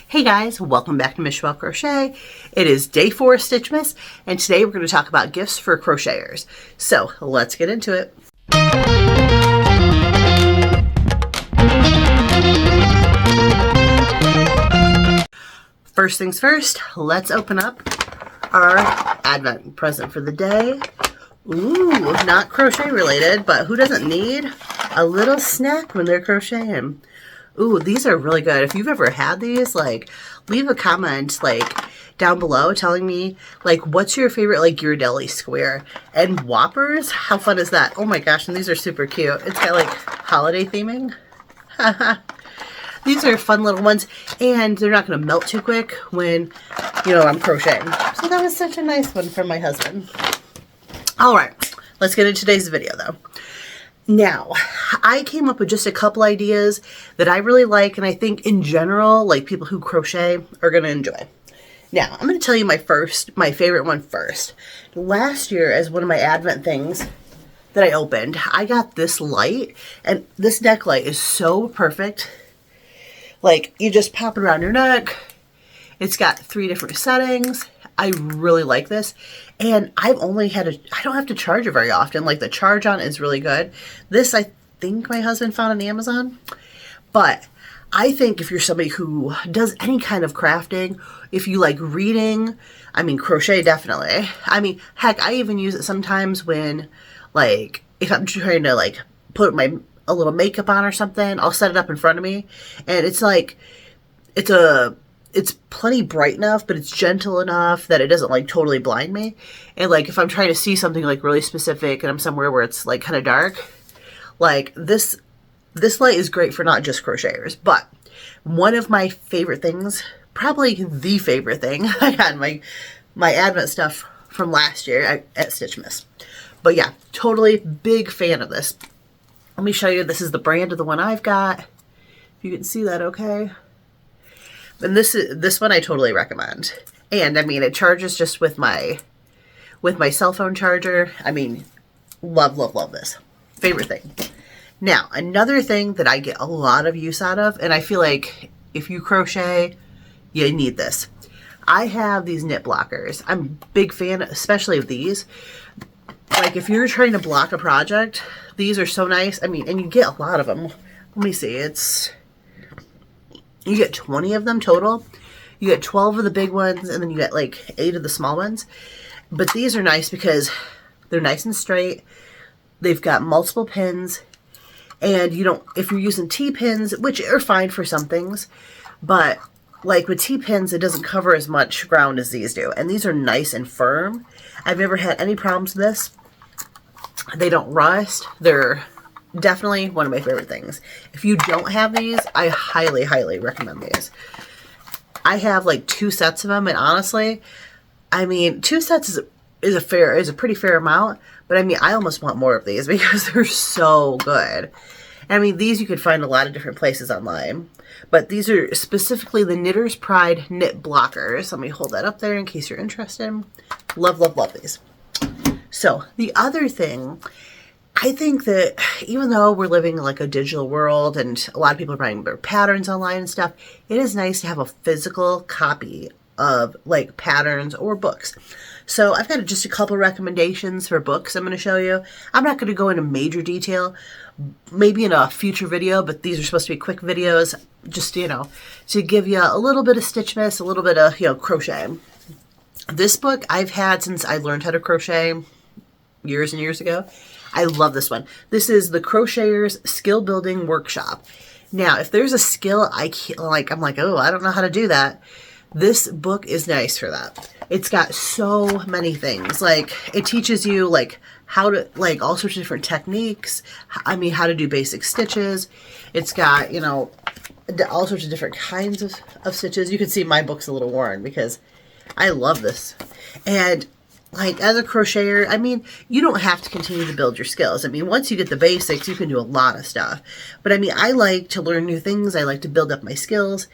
Hey guys, welcome back to Michelle Crochet. It is day 4 of Stitchmas, and today we're going to talk about gifts for crocheters. So let's get into it. First things first, let's open up our Advent present for the day. Ooh, not crochet related, but who doesn't need a little snack when they're crocheting? Ooh, these are really good. If you've ever had these, leave a comment, down below telling me, what's your favorite, Ghirardelli square? And Whoppers? How fun is that? Oh my gosh, and these are super cute. It's got, holiday theming. These are fun little ones, and they're not going to melt too quick when, I'm crocheting. So that was such a nice one from my husband. All right, let's get into today's video, though. Now, I came up with just a couple ideas that I really like, and I think in general, people who crochet are going to enjoy. Now, I'm going to tell you my favorite one first. Last year, as one of my Advent things that I opened, I got this light, and this neck light is so perfect. You just pop it around your neck. It's got 3 different settings. I really like this, and I don't have to charge it very often. The charge on is really good. This, I think my husband found on Amazon, but I think if you're somebody who does any kind of crafting, if you like reading, crochet definitely. Heck, I even use it sometimes when, if I'm trying to, put a little makeup on or something, I'll set it up in front of me, and it's plenty bright enough, but it's gentle enough that it doesn't totally blind me. And if I'm trying to see something really specific and I'm somewhere where it's kind of dark, this light is great for not just crocheters. But one of my favorite things, probably the favorite thing, I had my Advent stuff from last year at Stitchmas. But yeah, totally big fan of this. Let me show you. This is the brand of the one I've got. If you can see that okay. And this one I totally recommend. And it charges just with my cell phone charger. Love this. Favorite thing. Now, another thing that I get a lot of use out of, and I feel like if you crochet, you need this. I have these knit blockers. I'm a big fan, especially of these. If you're trying to block a project, these are so nice. And you get a lot of them. Let me see. You get 20 of them total. You get 12 of the big ones, and then you get 8 of the small ones. But these are nice because they're nice and straight. They've got multiple pins, and if you're using T-pins, which are fine for some things, but with T-pins, it doesn't cover as much ground as these do. And these are nice and firm. I've never had any problems with this. They don't rust. They're definitely one of my favorite things. If you don't have these, I highly, highly recommend these. I have 2 sets of them, and honestly, 2 sets is a pretty fair amount, but I almost want more of these because they're so good. These you could find a lot of different places online, but these are specifically the Knitter's Pride knit blockers. Let me hold that up there in case you're interested. Love, love, love these. So the other thing, I think that even though we're living in a digital world and a lot of people are buying their patterns online and stuff, it is nice to have a physical copy of patterns or books. So I've got just a couple recommendations for books I'm going to show you. I'm not going to go into major detail, maybe in a future video, but these are supposed to be quick videos, just, to give you a little bit of Stitchmas, a little bit of, crochet. This book I've had since I learned how to crochet years and years ago. I love this one. This is the Crocheters Skill Building Workshop. Now, if there's a skill I'm oh, I don't know how to do that. This book is nice for that. It's got so many things. It teaches you how to all sorts of different techniques. How to do basic stitches. It's got all sorts of different kinds of stitches. You can see my book's a little worn because I love this. And as a crocheter, you don't have to continue to build your skills. Once you get the basics, you can do a lot of stuff. But I like to learn new things. I like to build up my skills.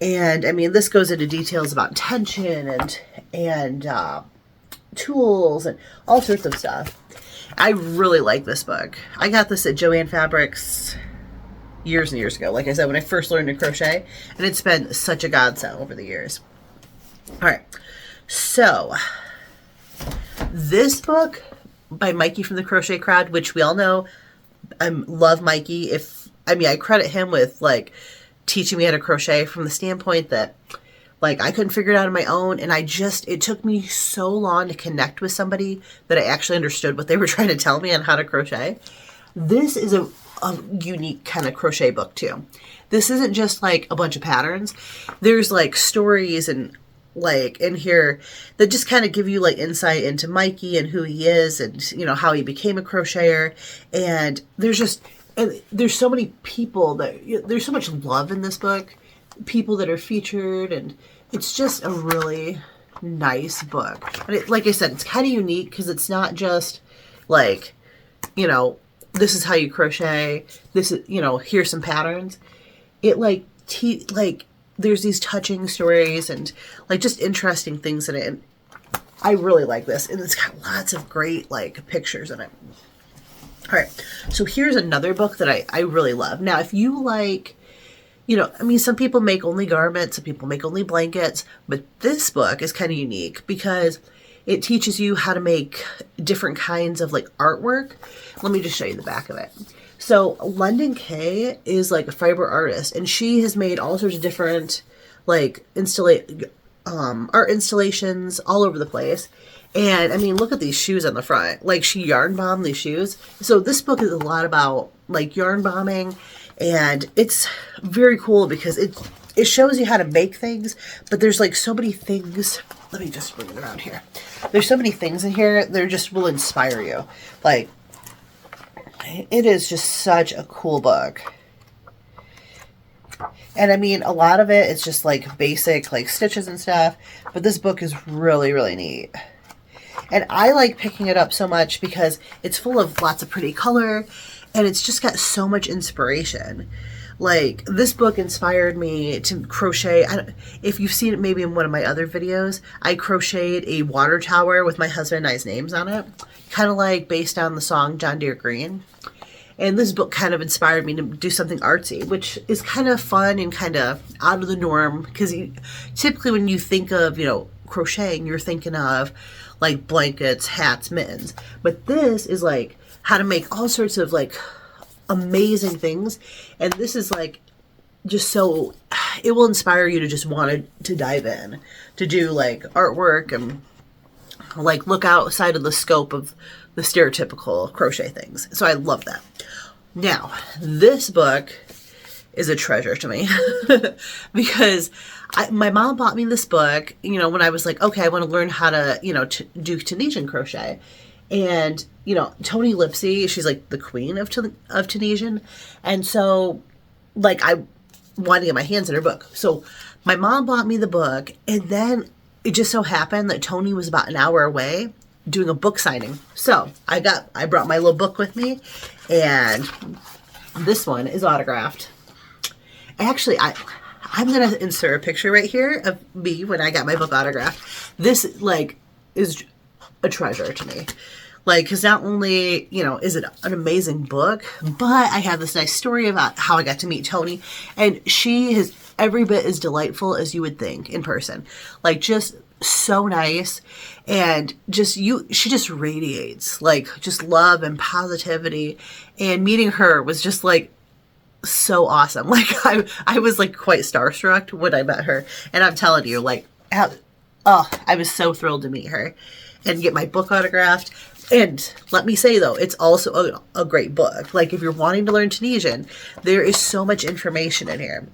And this goes into details about tension and tools and all sorts of stuff. I really like this book. I got this at Joann Fabrics years and years ago. Like I said, when I first learned to crochet, and it's been such a godsend over the years. All right, so this book by Mikey from the Crochet Crowd, which we all know, I love Mikey. I credit him with like teaching me how to crochet from the standpoint that like I couldn't figure it out on my own, and it took me so long to connect with somebody that I actually understood what they were trying to tell me on how to crochet. This is a unique kind of crochet book too. This isn't just like a bunch of patterns. There's like stories and like in here that just kind of give you like insight into Mikey and who he is, and you know how he became a crocheter. And there's so many people there's so much love in this book, people that are featured, and it's just a really nice book. And like I said, it's kind of unique because it's not just like, you know, this is how you crochet, this is, you know, here's some patterns. It like there's these touching stories and like just interesting things in it. And I really like this, and it's got lots of great like pictures in it. All right, so here's another book that I really love. Now, if you like, you know, I mean, some people make only garments, some people make only blankets, but this book is kind of unique because it teaches you how to make different kinds of like artwork. Let me just show you the back of it. So London Kay is like a fiber artist, and she has made all sorts of different like art installations all over the place. And I mean, look at these shoes on the front. Like she yarn bombed these shoes. So this book is a lot about like yarn bombing, and it's very cool because it shows you how to make things, but there's like so many things. Let me just bring it around here. There's so many things in here that just will inspire you. Like, it is just such a cool book. And I mean, a lot of it is just like basic like stitches and stuff, but this book is really, really neat. And I like picking it up so much because it's full of lots of pretty color, and it's just got so much inspiration. Like, this book inspired me to crochet. If you've seen it maybe in one of my other videos, I crocheted a water tower with my husband and I's names on it, kind of like based on the song John Deere Green. And this book kind of inspired me to do something artsy, which is kind of fun and kind of out of the norm, because typically when you think of, you know, crocheting, you're thinking of like blankets, hats, mittens. But this is like how to make all sorts of like amazing things, and this is like just so it will inspire you to just want to dive in to do like artwork and like look outside of the scope of the stereotypical crochet things. So I love that. Now, this book is a treasure to me because my mom bought me this book, you know, when I was like, okay, I want to learn how to, you know, do Tunisian crochet. And, you know, Toni Lipsy, she's like the queen of Tunisian. And so, like, I wanted to get my hands in her book. So my mom bought me the book, and then it just so happened that Toni was about an hour away doing a book signing. So I brought my little book with me, and this one is autographed. Actually, I'm going to insert a picture right here of me when I got my book autographed. This, like, is a treasure to me. Like, because not only, you know, is it an amazing book, but I have this nice story about how I got to meet Toni, and she is every bit as delightful as you would think in person. Like, just so nice, and she just radiates like just love and positivity, and meeting her was just like so awesome. Like, I was like quite starstruck when I met her, and I'm telling you, like, I was so thrilled to meet her and get my book autographed. And let me say, though, it's also a great book. Like, if you're wanting to learn Tunisian, there is so much information in here.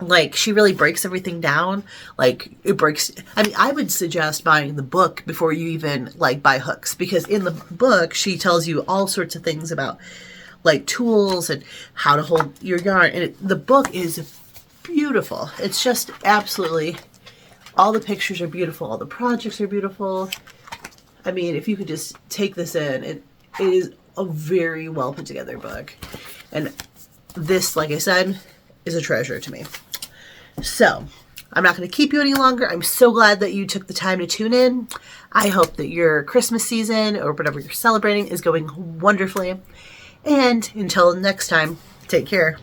Like, she really breaks everything down. Like, I mean, I would suggest buying the book before you even, like, buy hooks. Because in the book, she tells you all sorts of things about, like, tools and how to hold your yarn. And the book is beautiful. It's just absolutely, all the pictures are beautiful. All the projects are beautiful. I mean, if you could just take this in, it is a very well put together book. And this, like I said, is a treasure to me. So, I'm not going to keep you any longer. I'm so glad that you took the time to tune in. I hope that your Christmas season or whatever you're celebrating is going wonderfully. And until next time, take care.